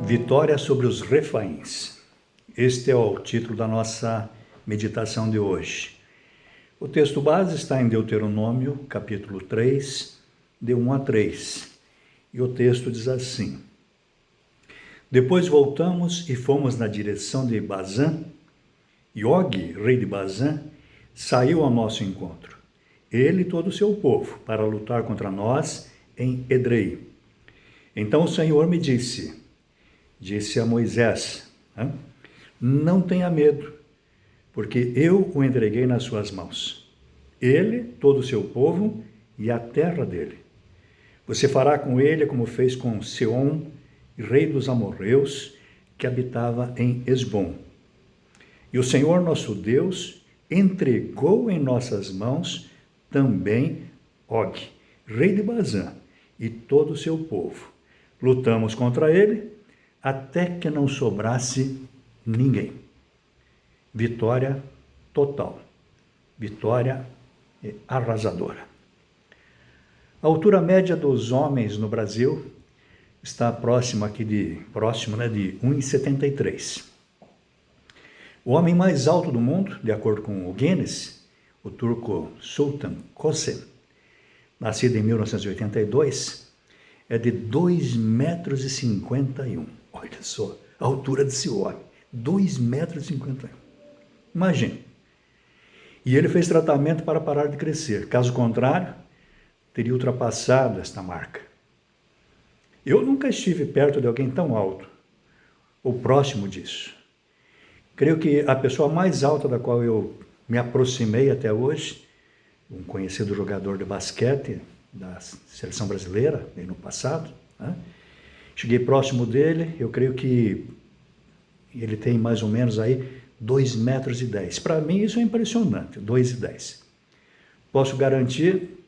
Vitória sobre os Refaíns. Este é o título da nossa meditação de hoje. O texto base está em Deuteronômio, capítulo 3, de 1 a 3. E o texto diz assim: Depois voltamos e fomos na direção de Bazã, e Og, rei de Bazã, saiu ao nosso encontro, ele e todo o seu povo, para lutar contra nós em Edrei. Então o Senhor me disse a Moisés, não tenha medo, porque eu o entreguei nas suas mãos, ele, todo o seu povo e a terra dele. Você fará com ele como fez com Seom, rei dos amorreus, que habitava em Esbom. E o Senhor nosso Deus entregou em nossas mãos também Og, rei de Bazã, e todo o seu povo. Lutamos contra ele, até que não sobrasse ninguém. Vitória total. Vitória arrasadora. A altura média dos homens no Brasil está próximo de 1,73. O homem mais alto do mundo, de acordo com o Guinness, o turco Sultan Köse, nascido em 1982, é de 2,51 m. Olha só, a altura desse homem, 2,51 m. Imagine. E ele fez tratamento para parar de crescer. Caso contrário, teria ultrapassado esta marca. Eu nunca estive perto de alguém tão alto, ou próximo disso. Creio que a pessoa mais alta da qual eu me aproximei até hoje, um conhecido jogador de basquete da seleção brasileira, bem no passado, cheguei próximo dele, eu creio que ele tem mais ou menos aí 2,10 m. Para mim isso é impressionante, 2,10 m. Posso garantir,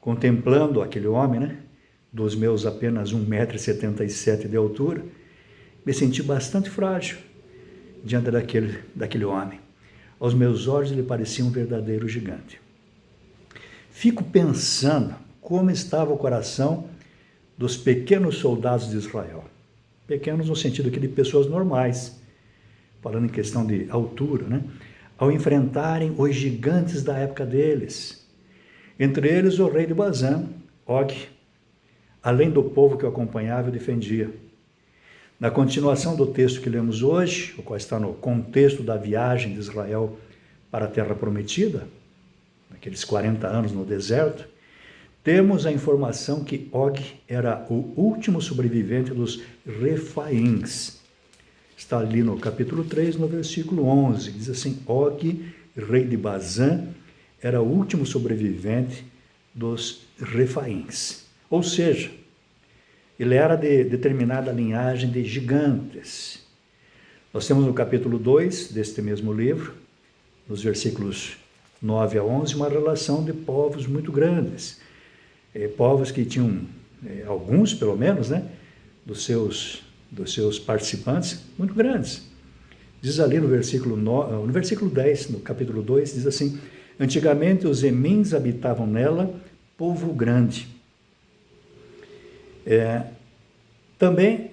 contemplando aquele homem, dos meus apenas 1,77 m de altura, me senti bastante frágil diante daquele homem. Aos meus olhos ele parecia um verdadeiro gigante. Fico pensando como estava o coração dos pequenos soldados de Israel. Pequenos no sentido aqui de pessoas normais, falando em questão de altura, ao enfrentarem os gigantes da época deles. Entre eles o rei de Bazã, Og, além do povo que o acompanhava e defendia. Na continuação do texto que lemos hoje, o qual está no contexto da viagem de Israel para a Terra Prometida, naqueles 40 anos no deserto, temos a informação que Og era o último sobrevivente dos Refaíns. Está ali no capítulo 3, no versículo 11, diz assim: Og, rei de Bazã, era o último sobrevivente dos Refaíns. Ou seja, ele era de determinada linhagem de gigantes. Nós temos no capítulo 2 deste mesmo livro, nos versículos 9 a 11, uma relação de povos muito grandes. Povos que tinham, alguns pelo menos, dos seus participantes, muito grandes. Diz ali no versículo 10, no capítulo 2, diz assim: Antigamente os Emins habitavam nela, povo grande. Também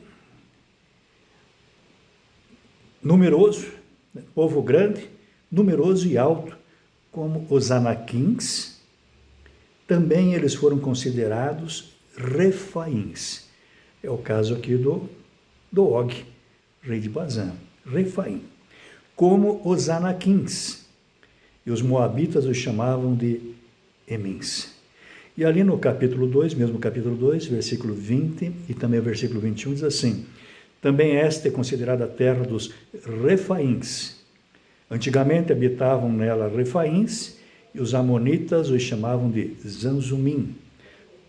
numeroso, povo grande, numeroso e alto, como os Anaquins. Também eles foram considerados Refaíns. É o caso aqui do Og, rei de Bazã, Refaim. Como os Anaquins. E os moabitas os chamavam de Emins. E ali no capítulo 2, mesmo capítulo 2, versículo 20 e também o versículo 21, diz assim: Também esta é considerada a terra dos Refaíns. Antigamente habitavam nela Refaíns, e os amonitas os chamavam de Zanzumim,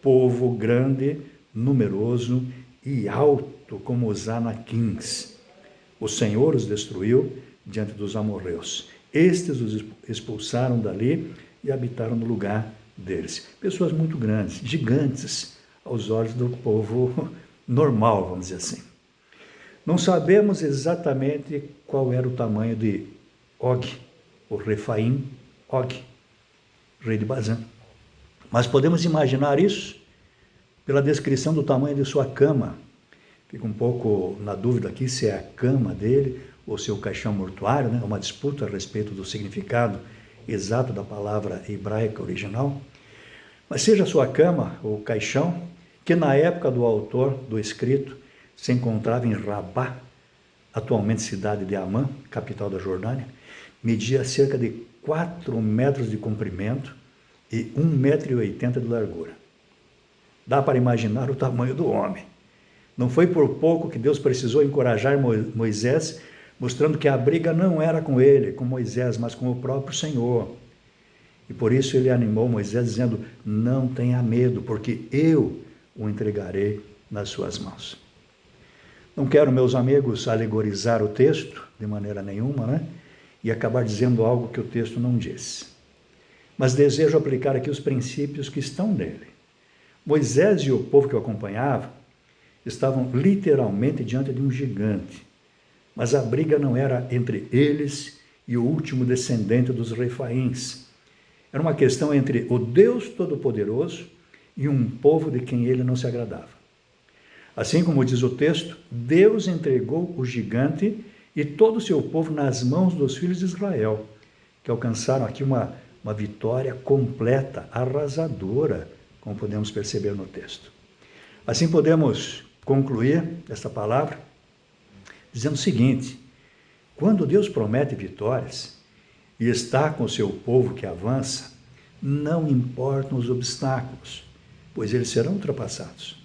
povo grande, numeroso e alto como os Anaquins. O Senhor os destruiu diante dos amorreus. Estes os expulsaram dali e habitaram no lugar deles. Pessoas muito grandes, gigantes, aos olhos do povo normal, vamos dizer assim. Não sabemos exatamente qual era o tamanho de Og, o Refaim, Og, rei de Bazã. Mas podemos imaginar isso pela descrição do tamanho de sua cama. Fico um pouco na dúvida aqui se é a cama dele ou se é o caixão mortuário, né? É uma disputa a respeito do significado exato da palavra hebraica original. Mas seja a sua cama ou caixão, que na época do autor do escrito se encontrava em Rabá, atualmente cidade de Amã, capital da Jordânia, media cerca de 4 metros de comprimento e 1,80 m de largura. Dá para imaginar o tamanho do homem. Não foi por pouco que Deus precisou encorajar Moisés, mostrando que a briga não era com ele, com Moisés, mas com o próprio Senhor. E por isso ele animou Moisés, dizendo: não tenha medo, porque eu o entregarei nas suas mãos. Não quero, meus amigos, alegorizar o texto de maneira nenhuma, né? E acabar dizendo algo que o texto não diz. Mas desejo aplicar aqui os princípios que estão nele. Moisés e o povo que o acompanhava estavam literalmente diante de um gigante. Mas a briga não era entre eles e o último descendente dos Refaíns. Era uma questão entre o Deus Todo-Poderoso e um povo de quem ele não se agradava. Assim como diz o texto, Deus entregou o gigante e todo o seu povo nas mãos dos filhos de Israel, que alcançaram aqui uma vitória completa, arrasadora, como podemos perceber no texto. Assim podemos concluir esta palavra dizendo o seguinte: quando Deus promete vitórias e está com o seu povo que avança, não importam os obstáculos, pois eles serão ultrapassados.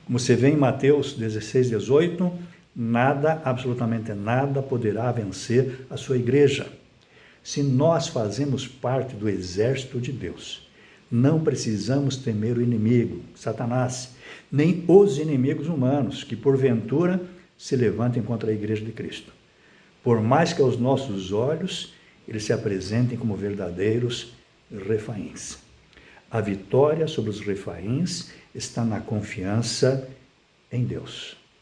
Como você vê em Mateus 16, 18, nada, absolutamente nada, poderá vencer a sua igreja. Se nós fazemos parte do exército de Deus, não precisamos temer o inimigo, Satanás, nem os inimigos humanos, que porventura se levantem contra a igreja de Cristo. Por mais que aos nossos olhos eles se apresentem como verdadeiros refaíns. A vitória sobre os refaíns está na confiança em Deus.